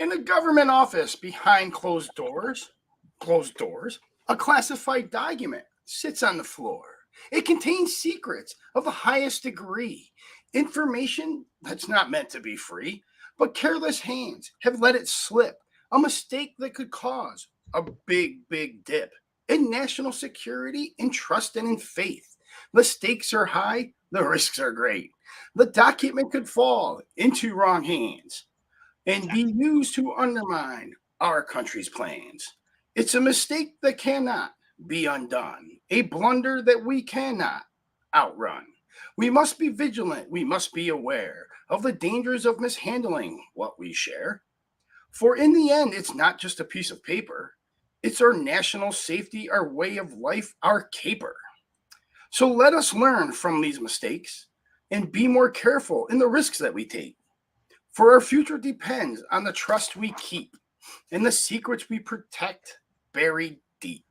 In a government office behind closed doors, a classified document sits on the floor. It contains secrets of the highest degree, information that's not meant to be free, but careless hands have let it slip, a mistake that could cause a big, big dip in national security, in trust, and in faith. The stakes are high, the risks are great. The document could fall into wrong hands and be used to undermine our country's plans. It's a mistake that cannot be undone, a blunder that we cannot outrun. We must be vigilant, we must be aware of the dangers of mishandling what we share. For in the end, it's not just a piece of paper, it's our national safety, our way of life, our caper. So let us learn from these mistakes and be more careful in the risks that we take. For our future depends on the trust we keep and the secrets we protect buried deep.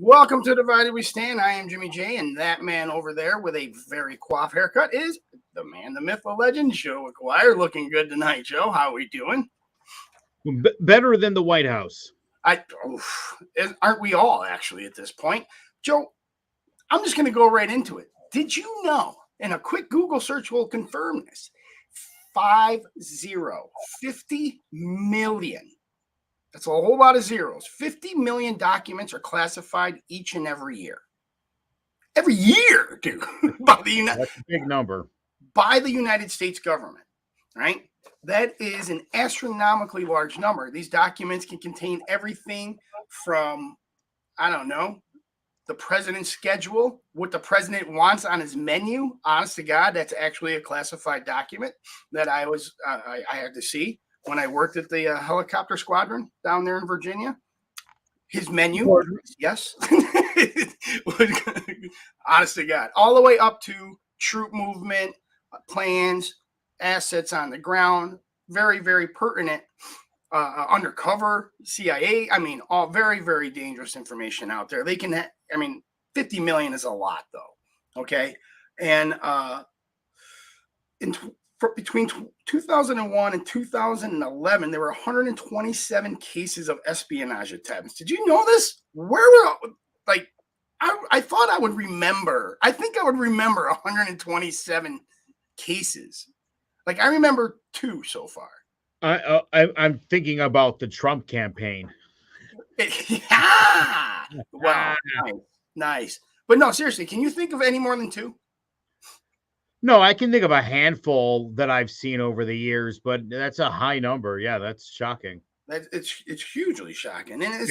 Welcome to Divided We Stand. I am Jimmy J, and that man over there with a very coiffed haircut is the man, the myth, the legend, Joe McGuire. Looking good tonight, Joe. How are we doing? Better than the White House. Aren't we all actually at this point? Joe, I'm just going to go right into it. Did you know, and a quick Google search will confirm this, 50 million. That's a whole lot of zeros. 50 million documents are classified each and every year. Every year, dude. That's a big number. By the United States government, right? That is an astronomically large number. These documents can contain everything from, I don't know, the president's schedule, what the president wants on his menu. Honest to God, that's actually a classified document that I had to see when I worked at the helicopter squadron down there in Virginia. His menu, yes. Honest to God, all the way up to troop movement, plans, assets on the ground. Very, very pertinent. Undercover, CIA. I mean, all very, very dangerous information out there. 50 million is a lot, though. Okay, and between 2001 and 2011, there were 127 cases of espionage attempts. Did you know this? I thought I would remember. I think I would remember 127 cases. Like, I remember 2 so far. I'm thinking about the Trump campaign. Yeah. Wow. Nice. But no, seriously, can you think of any more than 2? No, I can think of a handful that I've seen over the years, but that's a high number. Yeah, that's shocking. It's hugely shocking, and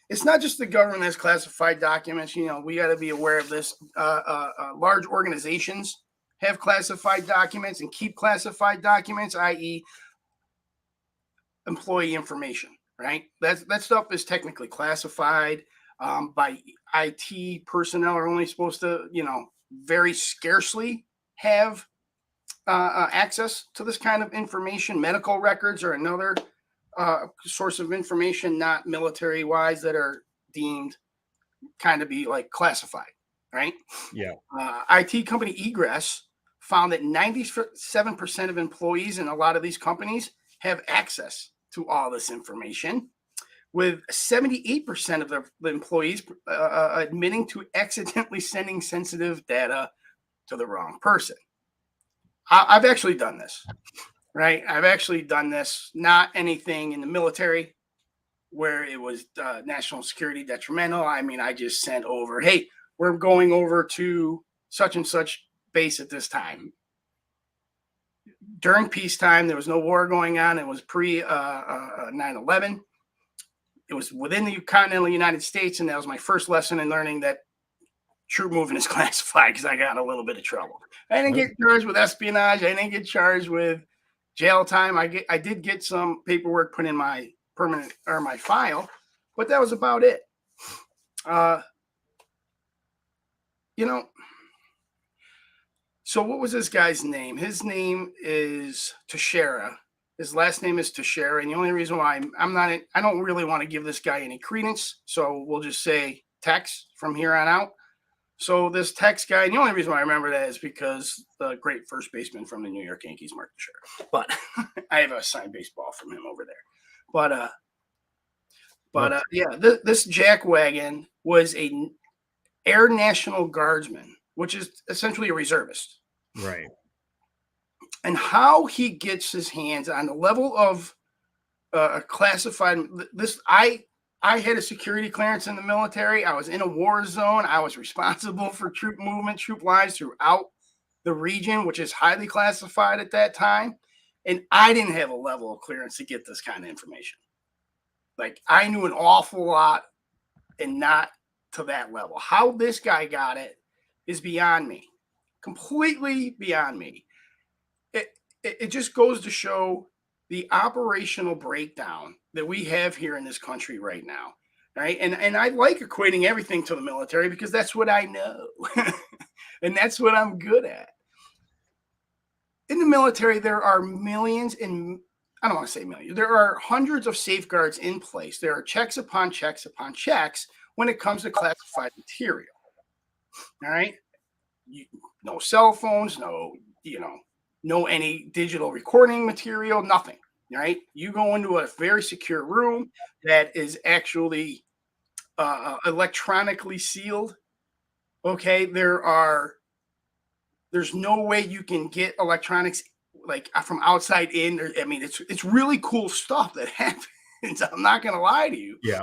it's not just the government that's classified documents. You know, we got to be aware of this. Large organizations have classified documents and keep classified documents, i.e., employee information. Right? That stuff is technically classified. By IT personnel are only supposed to, very scarcely have access to this kind of information. Medical records are another source of information, not military wise, that are deemed kind of be like classified, right? Yeah. IT company Egress found that 97% of employees in a lot of these companies have access to all this information, with 78% of the employees admitting to accidentally sending sensitive data to the wrong person. I've actually done this, right? I've actually done this, not anything in the military where it was national security detrimental. I mean, I just sent over, hey, we're going over to such and such base at this time. During peacetime, there was no war going on. It was pre 9/11. It was within the continental United States, and that was my first lesson in learning that troop movement is classified, because I got in a little bit of trouble. I didn't get charged with espionage. I didn't get charged with jail time. I did get some paperwork put in my my file, but that was about it. So So what was this guy's name? His name is Teixeira. His last name is Teixeira, and the only reason why I don't really want to give this guy any credence, so we'll just say Tex from here on out. So this Tex guy, and the only reason why I remember that is because the great first baseman from the New York Yankees, Mark Teixeira. But I have a signed baseball from him over there. But yeah, this Jack Wagon was a Air National Guardsman, which is essentially a reservist. Right. And how he gets his hands on the level of classified this I had a security clearance in the military. I was in a war zone. I was responsible for troop movement, troop lines throughout the region, which is highly classified at that time. And I didn't have a level of clearance to get this kind of information. Like, I knew an awful lot and not to that level. How this guy got it is beyond me, completely beyond me. It just goes to show the operational breakdown that we have here in this country right now, right? And I like equating everything to the military because that's what I know, and that's what I'm good at. In the military, there are millions and I don't want to say millions. There are hundreds of safeguards in place. There are checks upon checks upon checks when it comes to classified material. All right, no cell phones, no any digital recording material, nothing. Right? You go into a very secure room that is actually electronically sealed. Okay, there's no way you can get electronics like from outside in. I mean, it's really cool stuff that happens. I'm not gonna lie to you. Yeah.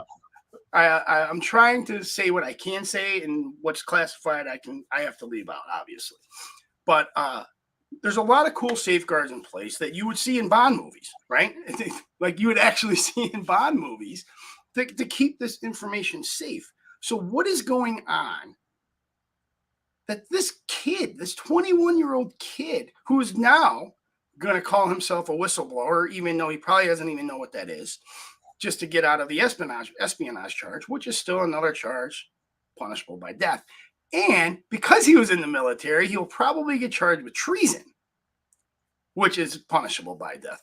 I'm trying to say what I can say, and what's classified I have to leave out, obviously. But there's a lot of cool safeguards in place that you would see in Bond movies, right? Like you would actually see in Bond movies to keep this information safe. So what is going on that this kid, this 21-year-old kid, who is now going to call himself a whistleblower, even though he probably doesn't even know what that is, just to get out of the espionage charge, which is still another charge punishable by death. And because he was in the military, he'll probably get charged with treason, which is punishable by death.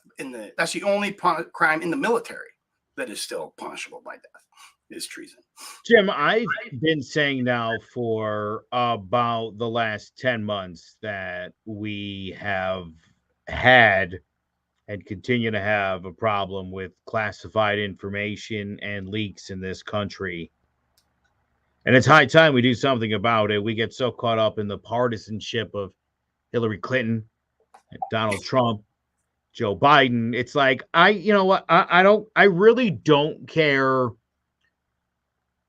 That's the only crime in the military that is still punishable by death, is treason. Jim, I've been saying now for about the last 10 months that we have had and continue to have a problem with classified information and leaks in this country. And it's high time we do something about it. We get so caught up in the partisanship of Hillary Clinton, Donald Trump, Joe Biden. It's like, I really don't care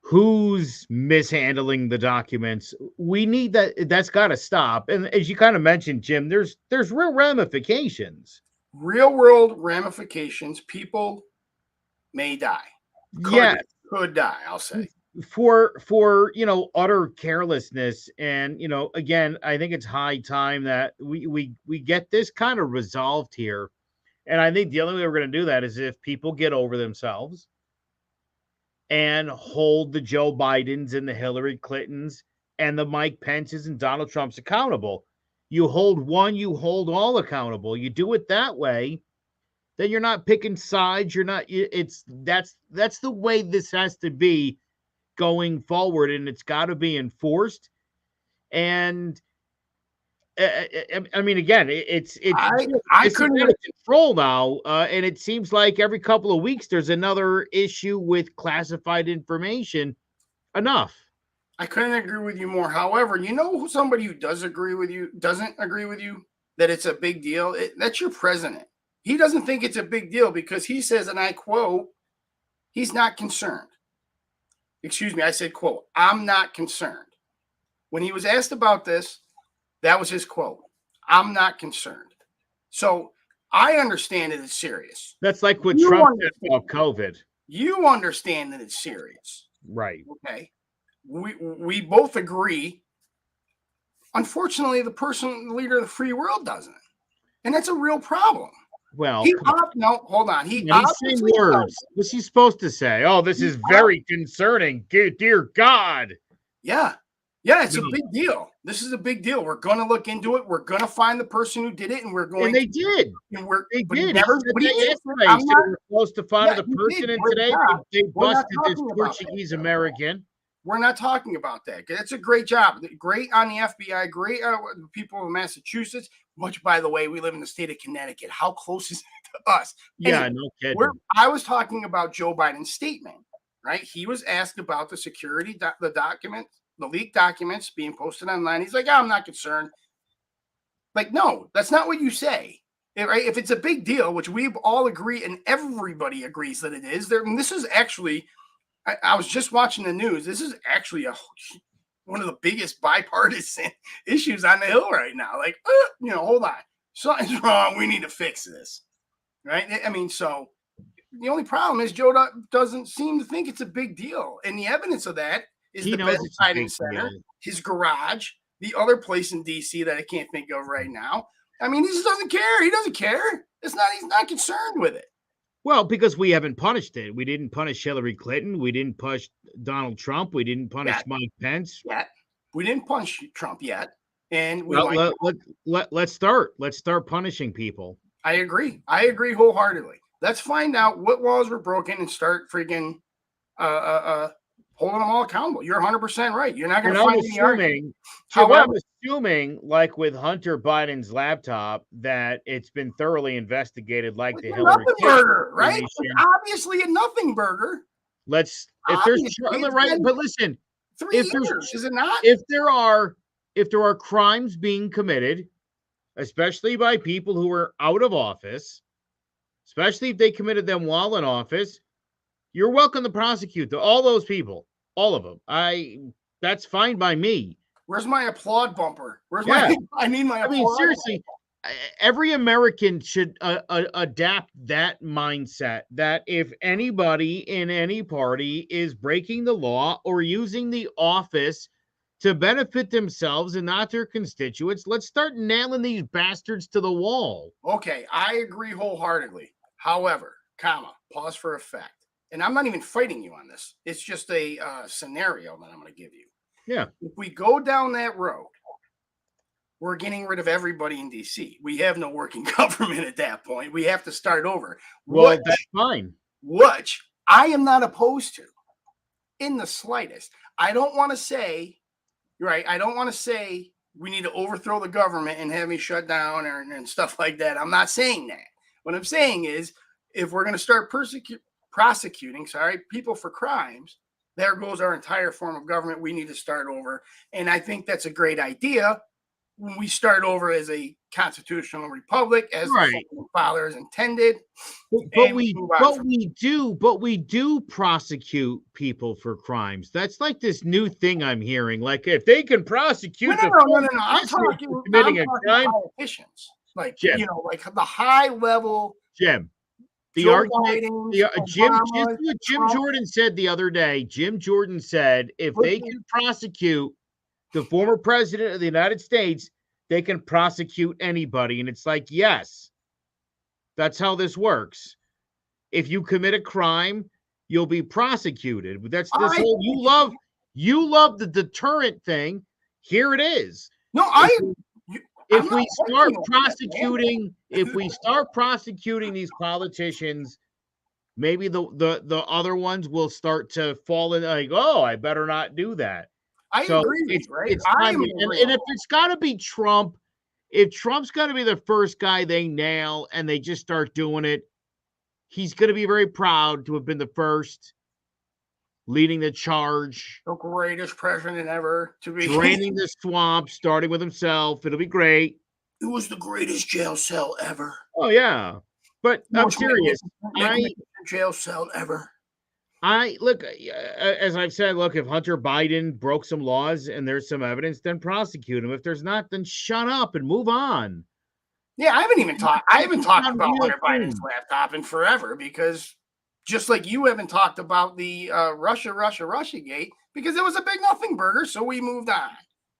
who's mishandling the documents. We need that's got to stop. And as you kind of mentioned, Jim, there's real ramifications. Real world ramifications. People may die. Could die, I'll say. For utter carelessness. And again, I think it's high time that we get this kind of resolved here. And I think the only way we're going to do that is if people get over themselves and hold the Joe Bidens and the Hillary Clintons and the Mike Pences and Donald Trumps accountable. You hold one, you hold all accountable. You do it that way, then you're not picking sides. That's the way this has to be going forward, and it's got to be enforced. And I mean, again, I couldn't out of control now, and it seems like every couple of weeks there's another issue with classified information. Enough. I couldn't agree with you more. However, somebody who doesn't agree with you that it's a big deal. That's your president. He doesn't think it's a big deal because he says, and I quote, he's not concerned. Excuse me, I said, quote, I'm not concerned. When he was asked about this, that was his quote. I'm not concerned. So I understand that it's serious. That's like what Trump said about COVID. You understand that it's serious. Right. Okay. We both agree. Unfortunately, the leader of the free world doesn't. And that's a real problem. Well, hold on. He's saying words. What's he supposed to say? Oh, this is very concerning. Dear God. Yeah. Yeah, it's You a know, big deal. This is a big deal. We're going to look into it. We're going to find the person who did it, and we're and going they to. did. And we're, They but he did. He never. said But he that didn't. yesterday. He I'm said not. they were close to finding Yeah, the he person, did. and Great today job. they We're not busted this talking about that. Portuguese American. We're not talking about that. That's a great job. Great on the FBI. Great people in Massachusetts. Which, by the way, we live in the state of Connecticut. How close is it to us? Yeah, Anyway, no kidding. I was talking about Joe Biden's statement, right? He was asked about the security, the document, the leaked documents being posted online. He's like, I'm not concerned. Like, no, that's not what you say. Right? If it's a big deal, which we all agree and everybody agrees that it is, and this is actually, I was just watching the news. This is actually one of the biggest bipartisan issues on the Hill right now. Like, hold on, something's wrong. We need to fix this, right? I mean, so the only problem is Joe doesn't seem to think it's a big deal, and the evidence of that is the Biden Center, his garage, the other place in D.C. that I can't think of right now. I mean, he just doesn't care. He doesn't care. He's not concerned with it. Well, because we haven't punished it. We didn't punish Hillary Clinton. We didn't punish Donald Trump. We didn't punish Mike Pence. Yet. We didn't punish Trump yet. And let's start. Let's start punishing people. I agree. I agree wholeheartedly. Let's find out what laws were broken and start freaking holding them all accountable. You're 100% right. You're not going to find any argument. However, I'm assuming, like with Hunter Biden's laptop, that it's been thoroughly investigated, like the Hillary Clinton burger, right? It's obviously a nothing burger. But listen, 3 years, is it not? If there are crimes being committed, especially by people who are out of office, especially if they committed them while in office, you're welcome to prosecute all those people, all of them. That's fine by me. Where's my applaud bumper? I need my applaud. I mean, seriously, every American should adapt that mindset that if anybody in any party is breaking the law or using the office to benefit themselves and not their constituents, let's start nailing these bastards to the wall. Okay, I agree wholeheartedly. However, pause for effect. And I'm not even fighting you on this. It's just a scenario that I'm going to give you. Yeah. If we go down that road, we're getting rid of everybody in D.C. We have no working government at that point. We have to start over. Well, that's fine. Which I am not opposed to in the slightest. I don't want to say, right, I don't want to say we need to overthrow the government and have me shut down and stuff like that. I'm not saying that. What I'm saying is if we're going to start prosecuting people for crimes, there goes our entire form of government. We need to start over. And I think that's a great idea when we start over as a constitutional republic, as the fathers intended. But we do prosecute people for crimes. That's like this new thing I'm hearing. Like if they can prosecute no. I'm talking committing a crime. Politicians, like Jim. Like the high level Jim. The argument, Jim Jordan said the other day. Jim Jordan said if they can prosecute the former president of the United States, they can prosecute anybody. And it's like, yes, that's how this works. If you commit a crime, you'll be prosecuted. But that's this whole you love the deterrent thing. Here it is. No, if we start prosecuting these politicians, maybe the other ones will start to fall in like, oh, I better not do that. I agree, right? It's time and if it's got to be Trump, if Trump's got to be the first guy they nail and they just start doing it, he's going to be very proud to have been the first leading the charge. The greatest president ever to be. Draining the swamp, starting with himself. It'll be great. It was the greatest jail cell ever. Oh, yeah. But I'm serious. Jail cell ever. Look, as I've said, look, if Hunter Biden broke some laws and there's some evidence, then prosecute him. If there's not, then shut up and move on. Yeah, I haven't talked about Hunter Biden's laptop in forever because just like you haven't talked about the Russia gate because it was a big nothing burger, so we moved on,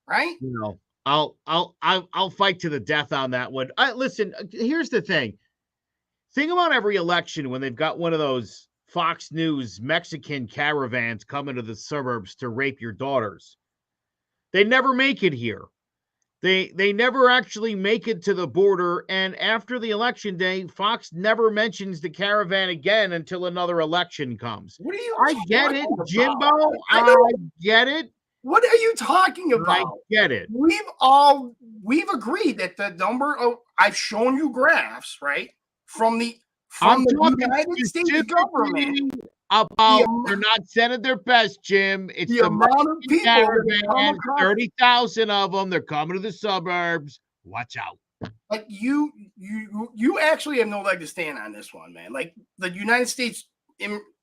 right? I'll fight to the death on that one. Listen, here's the thing. Think about every election when they've got one of those Fox News Mexican caravans coming to the suburbs to rape your daughters. They never make it here. They never actually make it to the border, and after the election day, Fox never mentions the caravan again until another election comes. What are you I get it, talking about? Jimbo. I I don't- get it. What are you talking I about? get it. We've agreed that the number of I've shown you graphs, right? From the I'm talking United States government. specifically about they're not sending their best, Jim. It's The the amount of people that have come caravan, across 30,000 of them. They're coming to the suburbs. Watch out. like you actually have no leg to stand on this one, man. Like the United States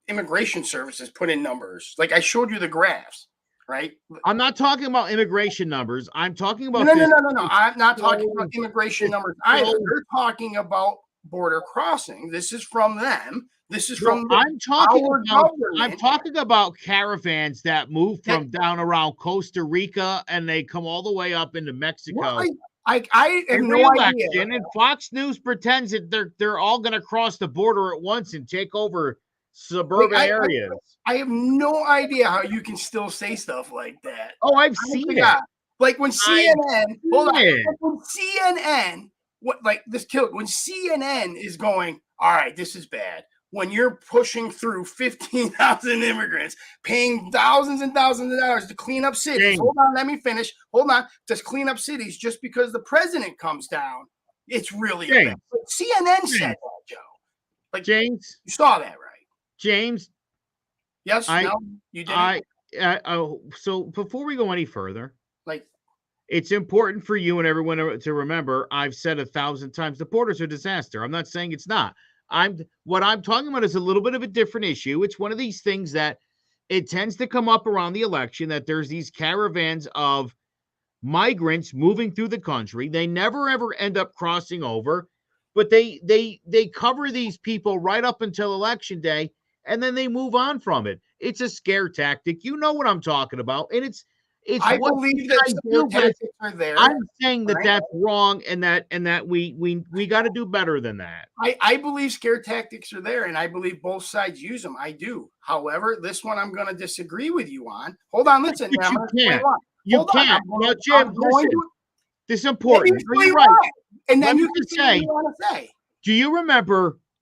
Immigration Services put in numbers. Like I showed you the graphs, right? I'm not talking about immigration numbers. I'm talking about No. this. I'm not talking about immigration numbers either. so- They're talking about border crossing. This is from them. This is from I'm talking our about I'm government. talking about caravans that move from down around Costa Rica and they come all the way up into Mexico. Well, I have Every no election, idea. and Fox News pretends that they're all going to cross the border at once and take over suburban areas. I have no idea how you can still say stuff like that. Oh, I've I seen forgot. it. Like when CNN, hold on, it. when CNN, when CNN is going, all right, this is bad. When you're pushing through 15,000 immigrants, paying thousands and thousands of dollars to clean up cities. James. Hold on, let me finish. Hold on, just clean up cities just because the president comes down. It's really James. bad. But CNN said that, Joe. Like James, you saw that, right? James, Yes, no, you didn't. So before we go any further, Like it's important for you and everyone to remember, I've said 1,000 times, the border's a disaster. I'm not saying it's not. What I'm talking about is a little bit of a different issue. It's one of these things that it tends to come up around the election, that there's these caravans of migrants moving through the country. They never ever end up crossing over, but they cover these people right up until election day, and then they move on from it. It's a scare tactic. You know what I'm talking about, and it's I what believe guys that do, but tactics are there. I'm saying that right? that's wrong, and that we got to do better than that. I believe scare tactics are there, and I believe both sides use them. I do. However, this one I'm going to disagree with you on. Hold on, listen. But I'm you gonna explain can't. why. You Hold on, can't. I'm going- Now, I'm Jim, going listen. to- This is let me important. explain You're right. why, and Let then me you can just say what say- you want to say.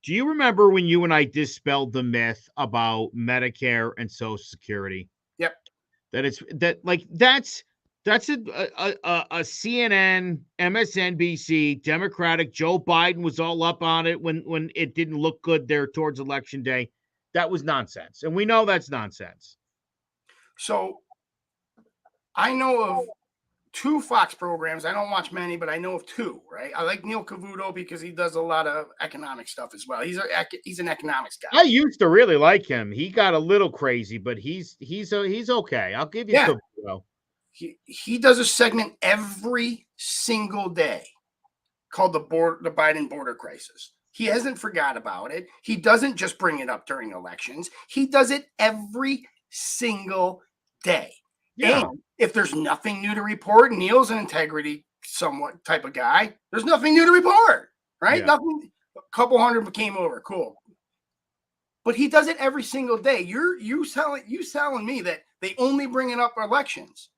Do you remember when you and I dispelled the myth about Medicare and Social Security? Yep. That's a CNN, MSNBC, Democratic. Joe Biden was all up on it when it didn't look good there towards election day. That was nonsense, and we know that's nonsense. So I know of 2 Fox programs. I don't watch many, but I know of 2, right? I like Neil Cavuto because he does a lot of economic stuff as well. He's an economics guy. I used to really like him. He got a little crazy, but he's okay. I'll give you Yeah. Cavuto. He does a segment every single day called the Biden border crisis. He hasn't forgot about it. He doesn't just bring it up during elections. He does it every single day. Yeah. And if there's nothing new to report, Neil's an integrity somewhat type of guy. There's nothing new to report, right? Yeah. Nothing. A couple hundred came over. Cool. But he does it every single day. You telling me that they only bring it up for elections,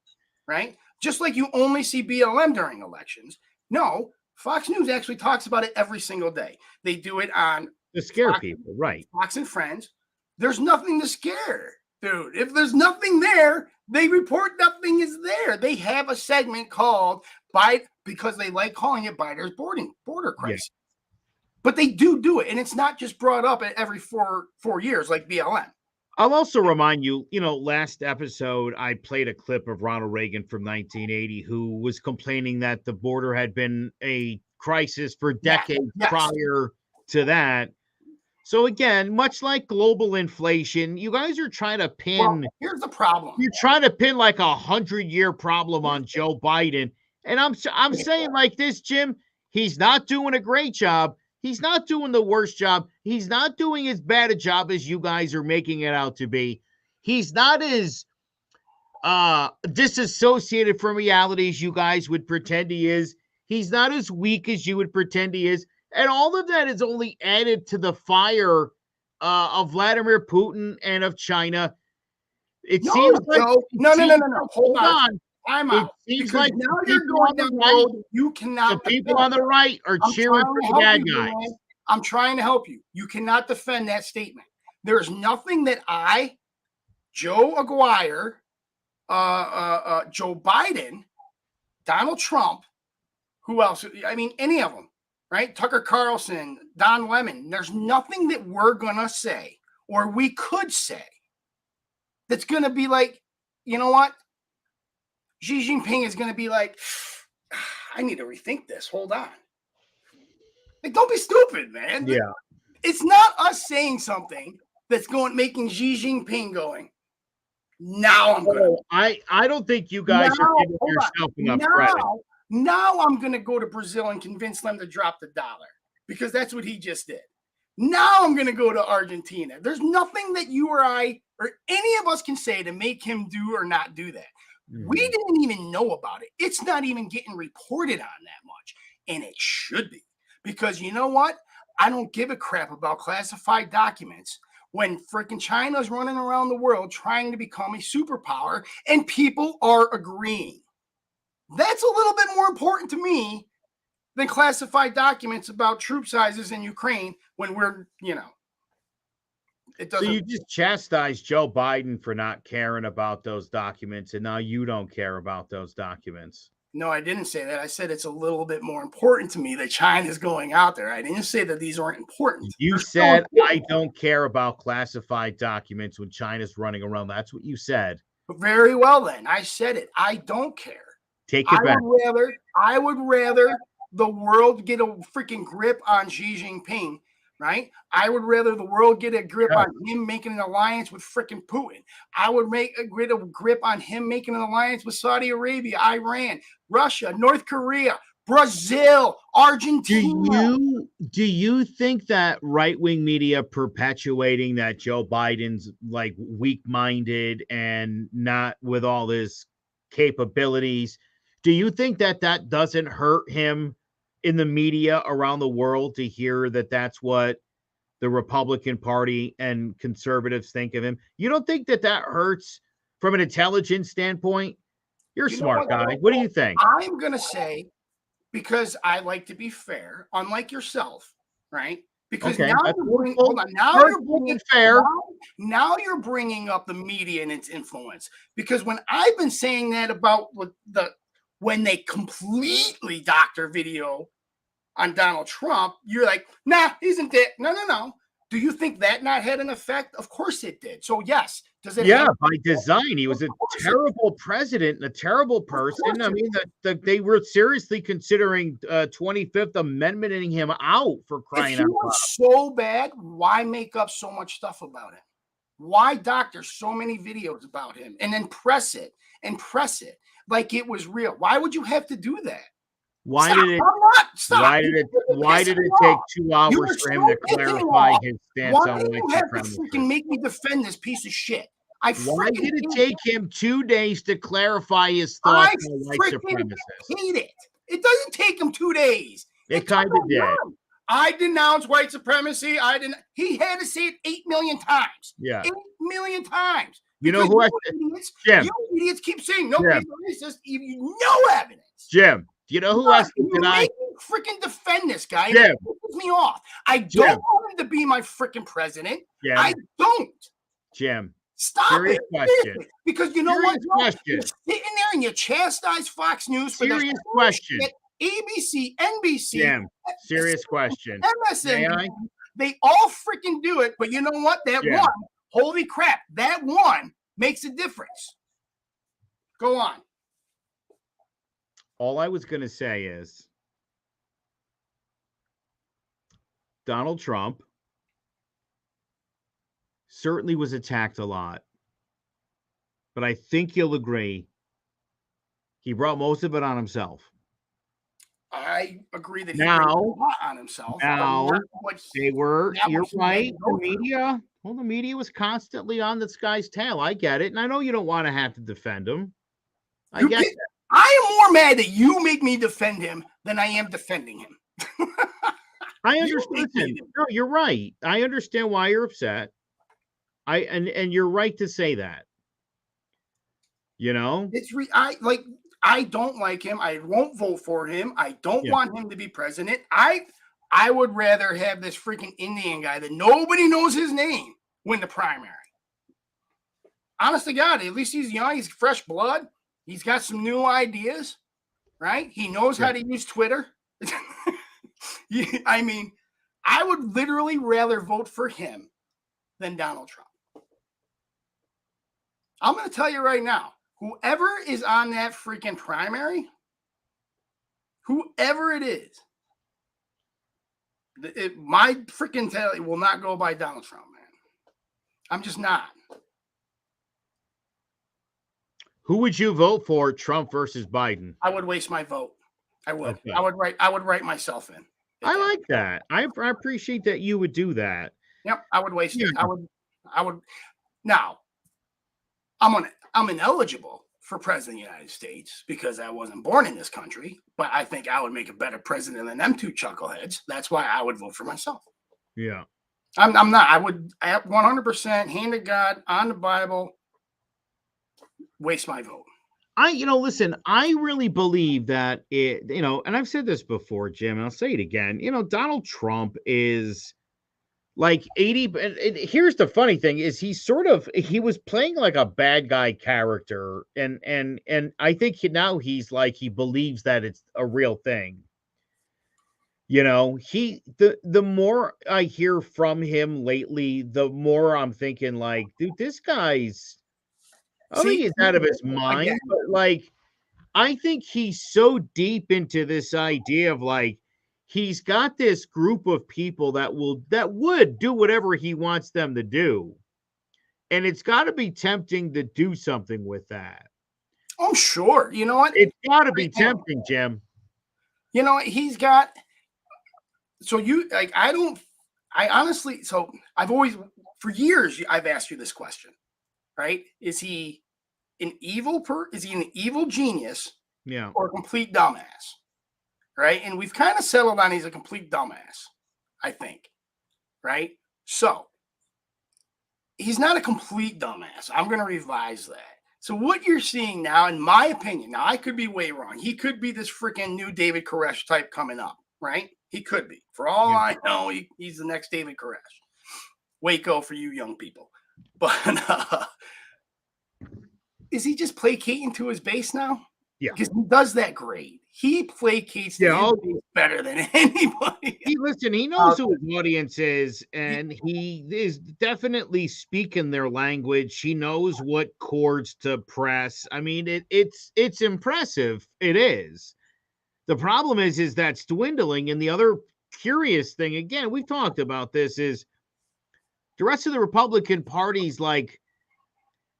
right? Just like you only see BLM during elections. No, Fox News actually talks about it every single day. They do it on To scare Fox- people, right? Fox and Friends. There's nothing to scare, dude. If there's nothing there, they report nothing is there. They have a segment called because they like calling it Biden's border crisis. But they do it, and it's not just brought up at every four years like BLM. I'll also remind you, last episode I played a clip of Ronald Reagan from 1980, who was complaining that the border had been a crisis for decades yes. prior to that. So again, much like global inflation, you guys are trying to pin. Well, here's the problem. You're trying to pin like 100-year problem on Joe Biden, and I'm saying like this, Jim. He's not doing a great job. He's not doing the worst job. He's not doing as bad a job as you guys are making it out to be. He's not as disassociated from reality as you guys would pretend he is. He's not as weak as you would pretend he is. And all of that is only added to the fire of Vladimir Putin and of China. It seems like no. Hold on. I'm It out. seems Because like now the you're people going on the down the right, road you the cannot people defend. on the right are I'm cheering trying for to the help bad you, guys. man. I'm trying to help you. You cannot defend that statement. There is nothing that Joe Aguirre, Joe Biden, Donald Trump, who else? I mean, any of them, right? Tucker Carlson, Don Lemon. There's nothing that we're going to say or we could say that's going to be like, you know what? Xi Jinping is going to be like, I need to rethink this. Hold on. Like, don't be stupid, man. Yeah. It's not us saying something that's making Xi Jinping going, now I'm going to. I don't think you guys are giving yourself enough credit. Now I'm going to go to Brazil and convince them to drop the dollar because that's what he just did. Now I'm going to go to Argentina. There's nothing that you or I or any of us can say to make him do or not do that. We didn't even know about it. It's not even getting reported on that much. And it should be. Because you know what? I don't give a crap about classified documents when freaking China's running around the world trying to become a superpower and people are agreeing. That's a little bit more important to me than classified documents about troop sizes in Ukraine when we're, it doesn't. So you just chastised Joe Biden for not caring about those documents, and now you don't care about those documents. No, I didn't say that. I said it's a little bit more important to me that China's going out there. I didn't say that these aren't important. You said, I don't care about classified documents when China's running around. That's what you said. Very well, then. I said it. I don't care. Take it back. I would rather the world get a freaking grip on Xi Jinping, right? I would rather the world get a grip on him making an alliance with freaking Putin. I would make a grip on him making an alliance with Saudi Arabia, Iran, Russia, North Korea, Brazil, Argentina. Do you think that right-wing media perpetuating that Joe Biden's like weak-minded and not with all his capabilities, do you think that doesn't hurt him in the media around the world to hear that that's what the Republican Party and conservatives think of him? You don't think that hurts from an intelligence standpoint? You're a smart guy. What do you think? I'm going to say, because I like to be fair, unlike yourself, right? Because now you're bringing up the media and its influence. Because when I've been saying that about when they completely doctor video on Donald Trump, you're like, nah, isn't it? No. Do you think that not had an effect? Of course it did. So yes, does it? Yeah, by design, he was a terrible president and a terrible person. I mean, they were seriously considering 25th Amendmenting him out for crying out loud. So bad, why make up so much stuff about him? Why doctor so many videos about him and then press it like it was real? Why would you have to do that? Why did it take 2 hours for him to clarify his stance on white supremacy? Why do you make me defend this piece of shit? Why did it take him 2 days to clarify his thoughts on white supremacists? I hate it. It doesn't take him 2 days. It kind of did. I denounce white supremacy. He had to say it 8 million times. Yeah. 8 million times. You know who Jim. You idiots keep saying nobody's racist. No evidence. Jim. Do you know who else did I freaking defend this guy? Jim. It pisses me off. I don't want him to be my freaking president. Jim. I don't. Jim. Stop Serious it. question. Because you know what? Question. You're sitting there and you chastise Fox News for serious question. ABC, NBC. Jim. Serious question. MSN. They all freaking do it, but you know what? That one, holy crap, that one makes a difference. Go on. All I was going to say is Donald Trump certainly was attacked a lot, but I think you'll agree he brought most of it on himself. I agree that he brought a lot on himself. You're right. The media was constantly on this guy's tail. I get it. And I know you don't want to have to defend him. I get that. I am more mad that you make me defend him than I am defending him. I understand. No, you're right. I understand why you're upset. And you're right to say that. You know? I don't like him. I won't vote for him. I don't Yeah. want him to be president. I would rather have this freaking Indian guy that nobody knows his name win the primary. Honest to God, at least he's young. He's fresh blood. He's got some new ideas, right? He knows how to use Twitter. I mean, I would literally rather vote for him than Donald Trump. I'm going to tell you right now, whoever is on that freaking primary, whoever it is, my freaking tally will not go by Donald Trump, man. I'm just not. Who would you vote for, Trump versus Biden? I would waste my vote. I would. Okay. I would write myself in. I like that. I appreciate that you would do that. Yep, I would waste it. I would. Now, I'm ineligible for president of the United States because I wasn't born in this country, but I think I would make a better president than them two chuckleheads. That's why I would vote for myself. Yeah. I'm not. I would 100% hand to God on the Bible, waste my vote. Listen, I really believe that and I've said this before, Jim, and I'll say it again. Donald Trump is like 80. Here's the funny thing is he was playing like a bad guy character. And I think now he's like, he believes that it's a real thing. The more I hear from him lately, the more I'm thinking like, dude, this guy's, I think he's out of his mind, again, but like, I think he's so deep into this idea of like, he's got this group of people that would do whatever he wants them to do. And it's got to be tempting to do something with that. I'm sure. You know what? It's got to be tempting, Jim. You know what? He's got. So I honestly, so I've always, for years, I've asked you this question, right? Is he an evil genius? Yeah. Or a complete dumbass? Right? And we've kind of settled on he's a complete dumbass, I think. Right? So he's not a complete dumbass. I'm going to revise that. So what you're seeing now, in my opinion, now I could be way wrong. He could be this freaking new David Koresh type coming up, right? He could be. For all I know, he's the next David Koresh. Waco for you young people. But is he just placating to his base now? Yeah. Because he does that great. He placates his base better than anybody. He knows who his audience is, and he is definitely speaking their language. He knows what chords to press. I mean, it's impressive. It is. The problem is that's dwindling. And the other curious thing, again, we've talked about this, is the rest of the Republican Party's like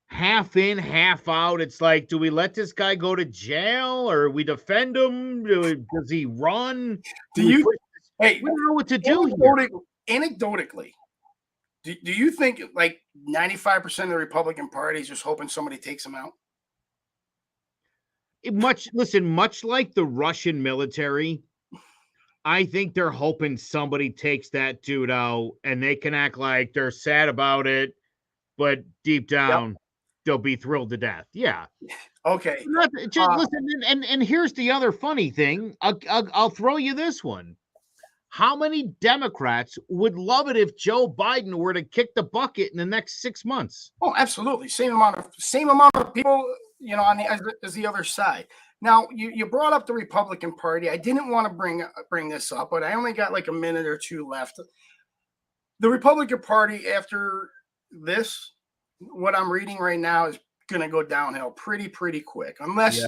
half in, half out. It's like, do we let this guy go to jail, or we defend him? Does he run? We don't know what to do anecdotally. Do you think like 95% of the Republican Party is just hoping somebody takes him out? Much like the Russian military, I think they're hoping somebody takes that dude out and they can act like they're sad about it, but deep down, they'll be thrilled to death. Yeah. Okay. Listen, and here's the other funny thing. I'll throw you this one. How many Democrats would love it if Joe Biden were to kick the bucket in the next 6 months? Oh, absolutely. Same amount of people, as the other side. Now, you brought up the Republican Party. I didn't want to bring this up, but I only got like a minute or two left. The Republican Party, after this, what I'm reading right now, is going to go downhill pretty quick, unless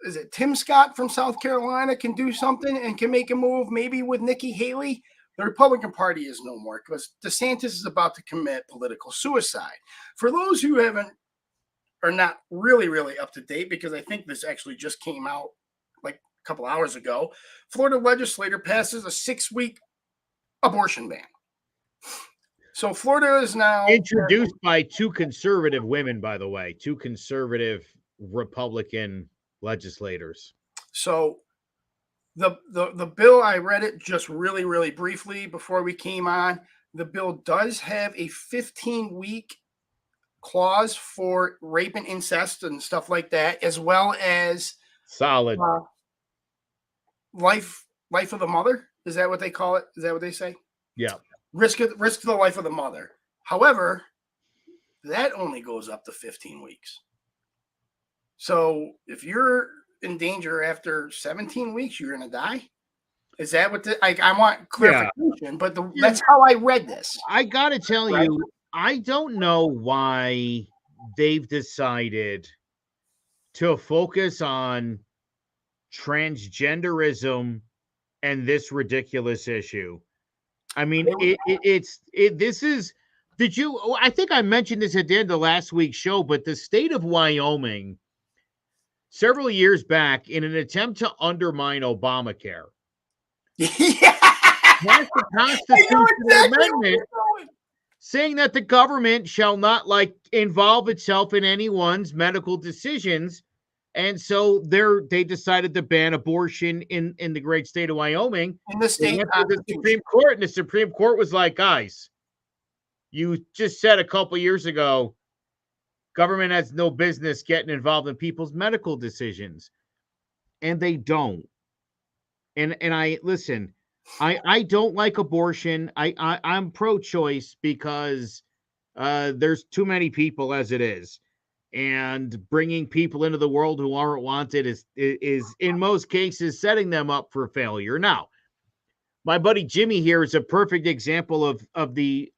is it Tim Scott from South Carolina can do something and can make a move, maybe with Nikki Haley. The Republican Party is no more, because DeSantis is about to commit political suicide. For those who are not really up to date, because I think this actually just came out like a couple hours ago, Florida legislator passes a 6-week abortion ban. So Florida is now introduced by two conservative women, by the way, two conservative Republican legislators. So the bill, I read it just really briefly before we came on. The bill does have a 15-week clause for rape and incest and stuff like that, as well as Solid. life of the mother. Is that what they call it? Is that what they say? Yeah. Risk to the life of the mother. However, that only goes up to 15 weeks. So if you're in danger after 17 weeks, you're going to die. Is that what I want clarification, but that's how I read this. I got to tell you, I don't know why they've decided to focus on transgenderism and this ridiculous issue. I mean, I think I mentioned this at the end of last week's show, but the state of Wyoming several years back, in an attempt to undermine Obamacare, passed the constitutional amendment saying that the government shall not involve itself in anyone's medical decisions. And so they decided to ban abortion in the great state of Wyoming. In the state the Supreme Court, and the Supreme Court was like, guys, you just said a couple years ago, government has no business getting involved in people's medical decisions. And they don't. And I listen, I don't like abortion. I'm pro-choice because there's too many people as it is. And bringing people into the world who aren't wanted is in most cases setting them up for failure. Now, my buddy Jimmy here is a perfect example of the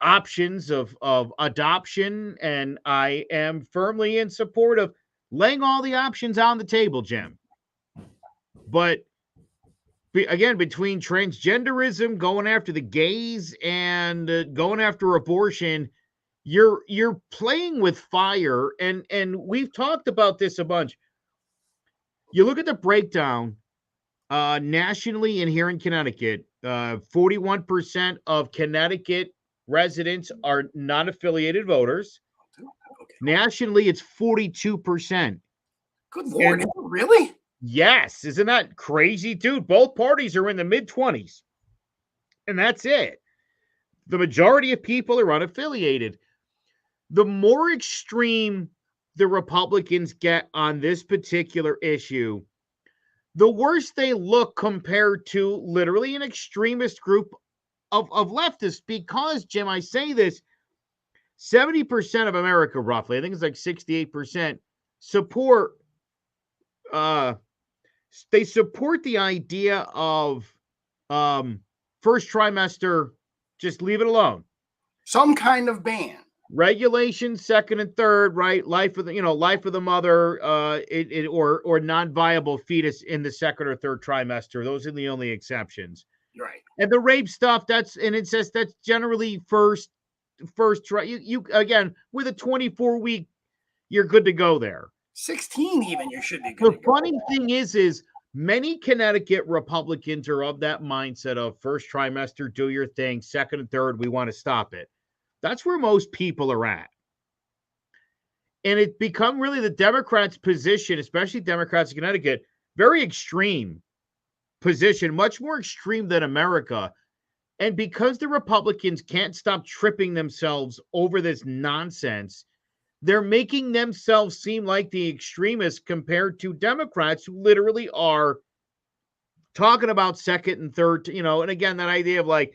options of adoption, and I am firmly in support of laying all the options on the table, Jim. But again, between transgenderism, going after the gays, and going after abortion, you're playing with fire, and we've talked about this a bunch. You look at the breakdown nationally, and here in Connecticut, 41% of Connecticut residents are non-affiliated voters. Okay. Nationally, it's 42%. Good Lord, really? Yes. Isn't that crazy, dude? Both parties are in the mid-20s. And that's it. The majority of people are unaffiliated. The more extreme the Republicans get on this particular issue, the worse they look compared to literally an extremist group of leftists. Because, Jim, I say this, 70% of America, roughly, I think it's like 68%, support they support the idea of first trimester, just leave it alone. Some kind of ban. Regulation, second and third, right? Life of the mother, or non-viable fetus in the second or third trimester. Those are the only exceptions. Right. And the rape stuff, that's generally first try. You again, with a 24-week, you're good to go there. 16 even, you should be good. The funny thing is many Connecticut Republicans are of that mindset of first trimester, do your thing, second and third, we want to stop it. That's where most people are at. And it's become really the Democrats' position, especially Democrats in Connecticut, very extreme position, much more extreme than America. And because the Republicans can't stop tripping themselves over this nonsense, they're making themselves seem like the extremists compared to Democrats who literally are talking about second and third, and again, that idea of like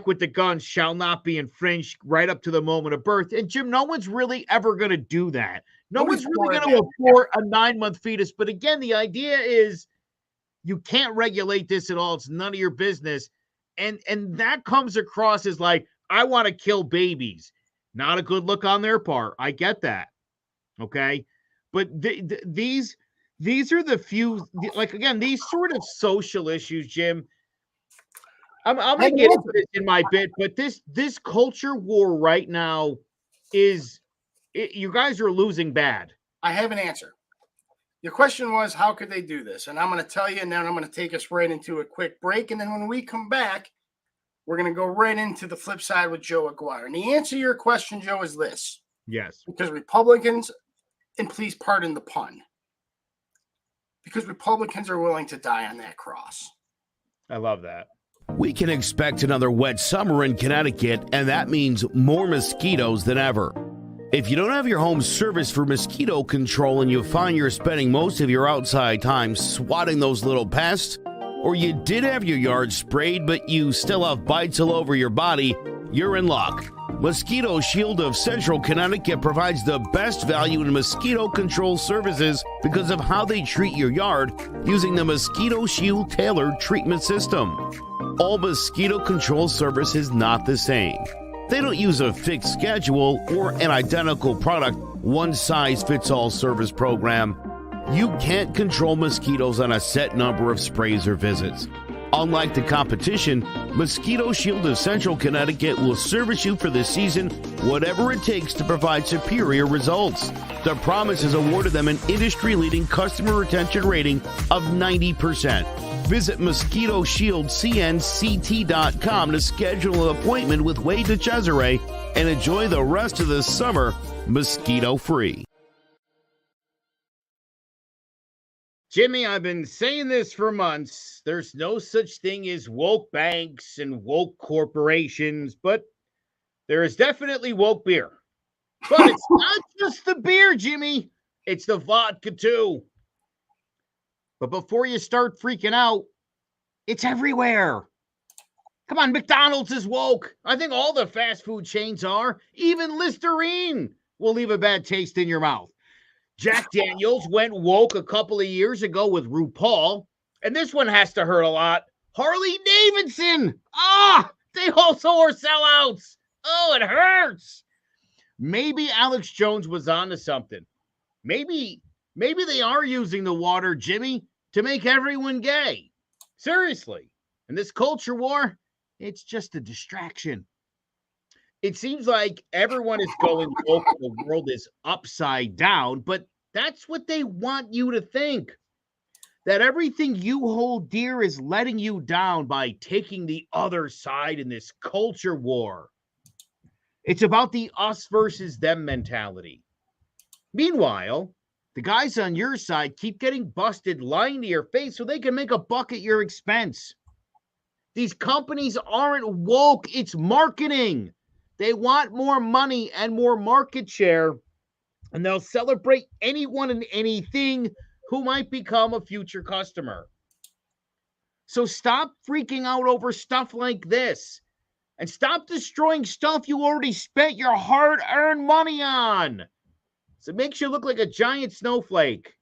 with the guns shall not be infringed right up to the moment of birth. And Jim, no one's really ever going to do that. No one's really going to abort a 9-month fetus. But again, the idea is you can't regulate this at all. It's none of your business. And that comes across as like, I want to kill babies. Not a good look on their part. I get that. Okay. But these are the few, again, these sort of social issues, Jim. I'm going to get into this in my bit, but this culture war right now you guys are losing bad. I have an answer. Your question was, how could they do this? And I'm going to tell you, and then I'm going to take us right into a quick break. And then when we come back, we're going to go right into the flip side with Joe Aguirre. And the answer to your question, Joe, is this. Yes. Because Republicans, and please pardon the pun, because Republicans are willing to die on that cross. I love that. We can expect another wet summer in Connecticut, and that means more mosquitoes than ever. If you don't have your home serviced for mosquito control and you find you're spending most of your outside time swatting those little pests, or you did have your yard sprayed but you still have bites all over your body, you're in luck. Mosquito Shield of Central Connecticut provides the best value in mosquito control services because of how they treat your yard using the Mosquito Shield tailored treatment system. All mosquito control service is not the same. They don't use a fixed schedule or an identical product, one-size-fits-all service program. You can't control mosquitoes on a set number of sprays or visits. Unlike the competition, Mosquito Shield of Central Connecticut will service you for the season, whatever it takes to provide superior results. The promise has awarded them an industry-leading customer retention rating of 90%. Visit MosquitoShieldCNCT.com to schedule an appointment with Wade DeCesare and enjoy the rest of the summer mosquito-free. Jimmy, I've been saying this for months. There's no such thing as woke banks and woke corporations, but there is definitely woke beer. But it's not just the beer, Jimmy. It's the vodka, too. But before you start freaking out, it's everywhere. Come on, McDonald's is woke. I think all the fast food chains are. Even Listerine will leave a bad taste in your mouth. Jack Daniels went woke a couple of years ago with RuPaul, and this one has to hurt a lot. Harley Davidson. They also are sellouts. Oh, it hurts. Maybe Alex Jones was onto something. Maybe they are using the water, Jimmy, to make everyone gay. Seriously. And this culture war, it's just a distraction. It seems like everyone is going woke. The world is upside down, but that's what they want you to think. That everything you hold dear is letting you down by taking the other side in this culture war. It's about the us versus them mentality. Meanwhile, the guys on your side keep getting busted lying to your face so they can make a buck at your expense. These companies aren't woke. It's marketing. They want more money and more market share, and they'll celebrate anyone and anything who might become a future customer. So stop freaking out over stuff like this, and stop destroying stuff you already spent your hard-earned money on. So it makes you look like a giant snowflake.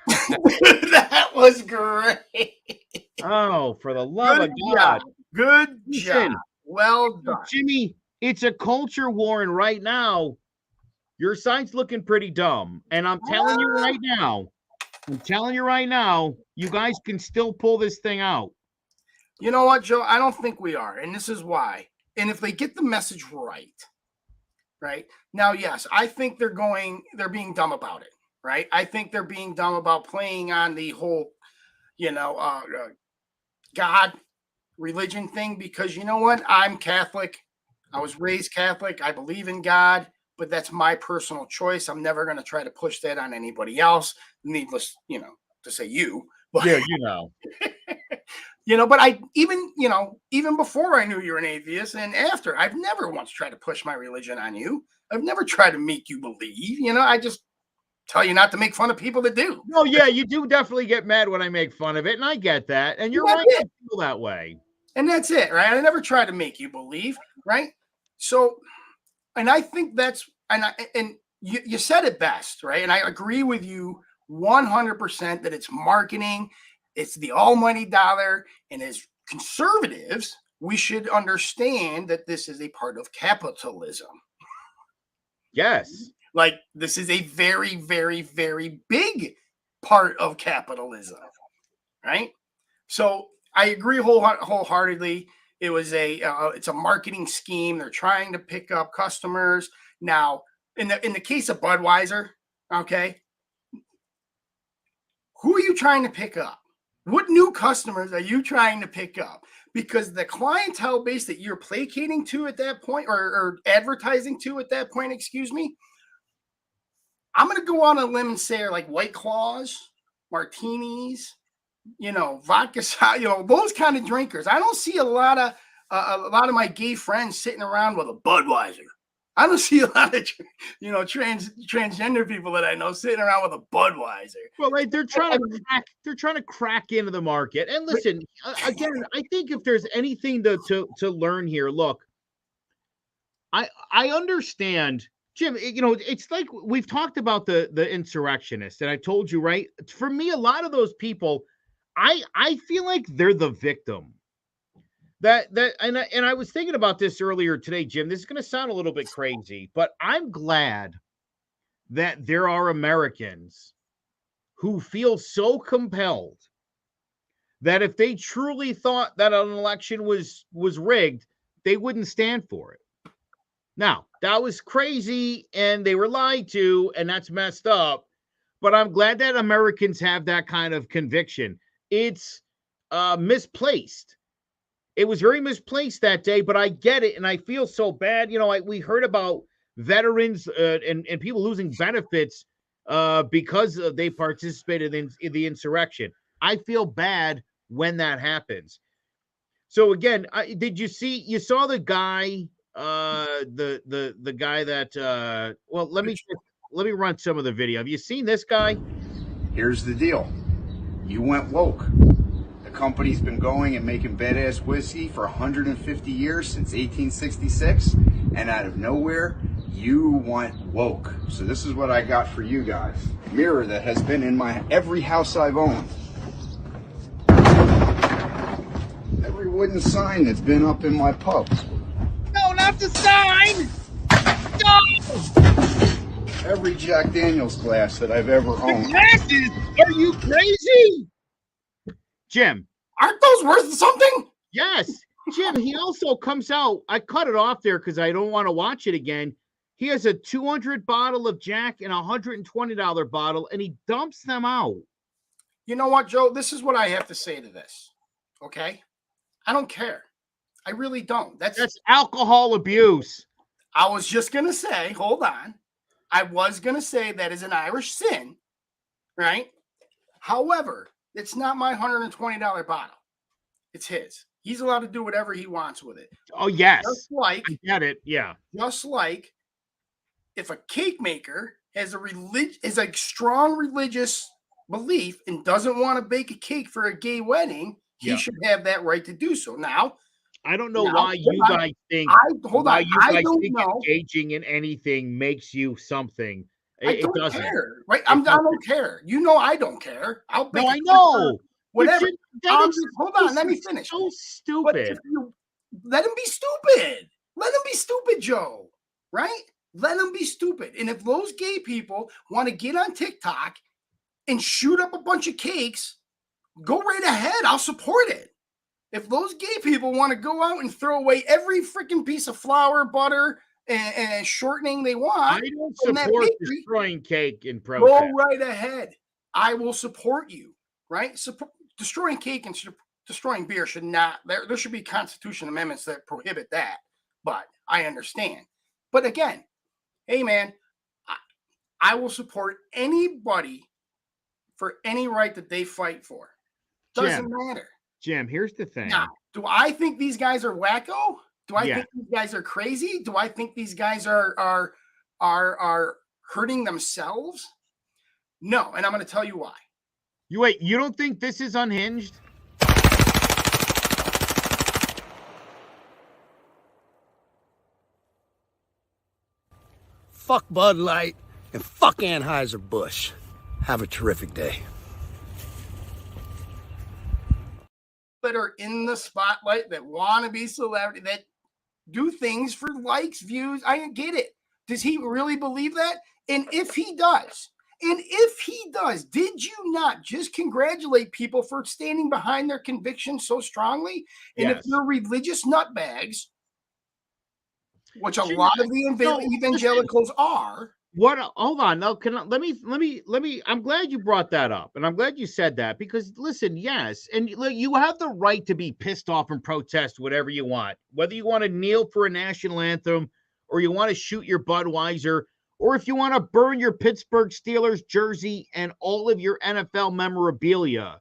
That was great. Oh, for the love Good of God. job. Good Listen, job. Well done. Jimmy, it's a culture war, and right now, your side's looking pretty dumb. And I'm telling you right now, you guys can still pull this thing out. You know what, Joe? I don't think we are. And this is why. And if they get the message right. Now, yes, I think they're being dumb about it. Right. I think they're being dumb about playing on the whole, God religion thing, because you know what? I'm Catholic. I was raised Catholic. I believe in God, but that's my personal choice. I'm never going to try to push that on anybody else. Needless, to say you. But, yeah, but I even before I knew you were an atheist and after, I've never once tried to push my religion on you. I've never tried to make you believe. I just tell you not to make fun of people that do. No, yeah, you do definitely get mad when I make fun of it, and I get that. And you're right to feel that way. And that's it, right? I never try to make you believe, right? So, and I think that's, and you said it best, right? And I agree with you 100% that it's marketing, it's the almighty dollar, and as conservatives, we should understand that this is a part of capitalism. Yes. Like, this is a very, very, very big part of capitalism, right? So I agree wholeheartedly. It's a marketing scheme. They're trying to pick up customers. Now, in the case of Budweiser, okay, who are you trying to pick up? What new customers are you trying to pick up? Because the clientele base that you're placating to at that point, or advertising to at that point, I'm going to go on a limb and say like White Claws, martinis, vodka, those kind of drinkers. I don't see a lot of my gay friends sitting around with a Budweiser. I don't see a lot of, transgender people that I know sitting around with a Budweiser. Well, like they're trying to crack into the market. And listen, again, I think if there's anything to learn here, look, I understand, Jim. It's like we've talked about the insurrectionists, and I told you, right? For me, a lot of those people, I feel like they're the victim. And I was thinking about this earlier today, Jim. This is going to sound a little bit crazy, but I'm glad that there are Americans who feel so compelled that if they truly thought that an election was rigged, they wouldn't stand for it. Now, that was crazy and they were lied to, and that's messed up. But I'm glad that Americans have that kind of conviction. It's misplaced. It was very misplaced that day, but I get it, and I feel so bad. We heard about veterans and people losing benefits because they participated in the insurrection. I feel bad when that happens. So again, you saw the guy, the guy that, let me run some of the video. Have you seen this guy? Here's the deal. You went woke. The company's been going and making badass whiskey for 150 years, since 1866, and out of nowhere, you went woke. So this is what I got for you guys. A mirror that has been in every house I've owned. Every wooden sign that's been up in my pubs. No, not the sign! No! Every Jack Daniels glass that I've ever owned. Glasses? Are you crazy? Jim. Aren't those worth something? Yes. Jim, he also comes out. I cut it off there because I don't want to watch it again. He has a 200 bottle of Jack and a $120 bottle, and he dumps them out. You know what, Joe? This is what I have to say to this. Okay? I don't care. I really don't. That's alcohol abuse. I was just going to say, hold on. I was going to say that is an Irish sin, right? However, it's not my $120 bottle. It's his. He's allowed to do whatever he wants with it. Oh, yes. Just like, I get it. Yeah. Just like if a cake maker has a strong religious belief and doesn't want to bake a cake for a gay wedding, he should have that right to do so. Now, I don't know why you guys think engaging in anything makes you something. I don't care, right? I don't care. I don't care. I know. Whatever. Hold on. Let me finish. So stupid. Let him be stupid. Let him be stupid, Joe. Right? Let him be stupid. And if those gay people want to get on TikTok and shoot up a bunch of cakes, go right ahead. I'll support it. If those gay people want to go out and throw away every freaking piece of flour, butter, and shortening they want, I don't support destroying cake in protest. Go right ahead. I will support you. Right? Destroying cake and destroying beer should not. There should be constitutional amendments that prohibit that. But I understand. But again, hey man, I will support anybody for any right that they fight for. Doesn't matter. Jim, here's the thing. Now, do I think these guys are wacko? Do I think these guys are crazy? Do I think these guys are hurting themselves? No, and I'm going to tell you why. You don't think this is unhinged? Fuck Bud Light and fuck Anheuser-Busch. Have a terrific day. That are in the spotlight, that want to be celebrity, that do things for likes, views. I get it. Does he really believe that? And if he does, did you not just congratulate people for standing behind their convictions so strongly? And if they're religious nutbags, which a lot of the evangelicals are. Hold on. No, let me. I'm glad you brought that up, and I'm glad you said that because listen, yes, and you have the right to be pissed off and protest whatever you want, whether you want to kneel for a national anthem or you want to shoot your Budweiser, or if you want to burn your Pittsburgh Steelers jersey and all of your NFL memorabilia.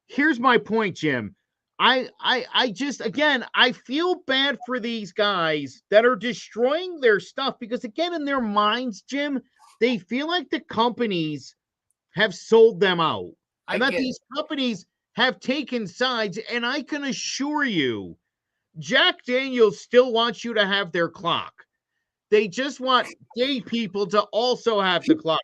here's my point, Jim. I just, again, I feel bad for these guys that are destroying their stuff because, again, in their minds, Jim, they feel like the companies have sold them out and that these companies have taken sides. And I can assure you, Jack Daniels still wants you to have their clock. They just want gay people to also have the clock.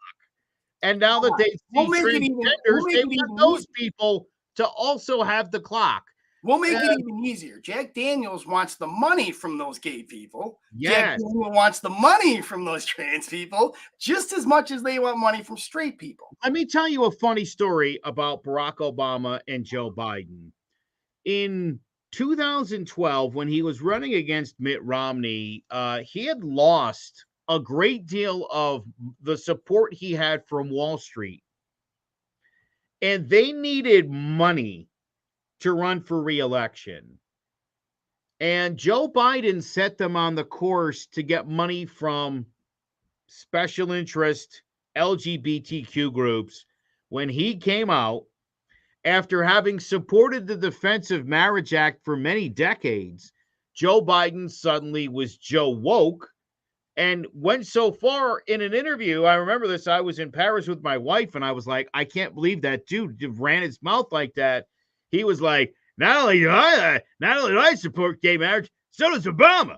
And now that they see transgenders, they want those people to also have the clock. We'll make it even easier. Jack Daniels wants the money from those gay people. Yes. Jack Daniels wants the money from those trans people just as much as they want money from straight people. Let me tell you a funny story about Barack Obama and Joe Biden. In 2012, when he was running against Mitt Romney, he had lost a great deal of the support he had from Wall Street. And they needed money to run for re-election. And Joe Biden set them on the course to get money from special interest LGBTQ groups when he came out after having supported the Defense of Marriage Act for many decades. Joe Biden suddenly was Joe woke and went so far in an interview. I remember this. I was in Paris with my wife and I was like, I can't believe that dude ran his mouth like that. He was like, not only do I support gay marriage, so does Obama.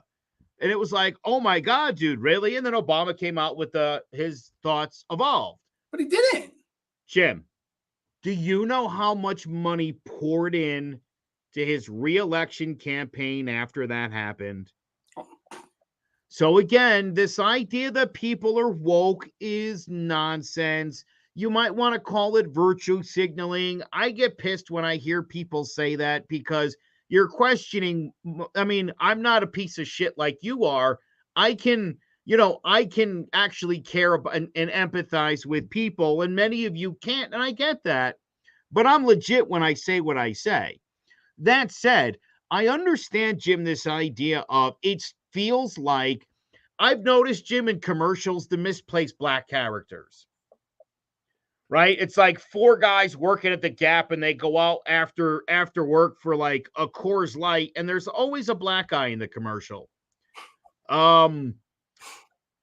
And it was like, oh my God, dude, really? And then Obama came out with his thoughts evolved. But he didn't. Jim, do you know how much money poured in to his re-election campaign after that happened? So again, this idea that people are woke is nonsense. You might want to call it virtue signaling. I get pissed when I hear people say that because you're questioning. I mean, I'm not a piece of shit like you are. I can actually care about and empathize with people, and many of you can't, and I get that. But I'm legit when I say what I say. That said, I understand, Jim, this idea of it feels like I've noticed, Jim, in commercials, the misplaced black characters. Right? It's like four guys working at the Gap and they go out after work for like a Coors Light and there's always a black guy in the commercial.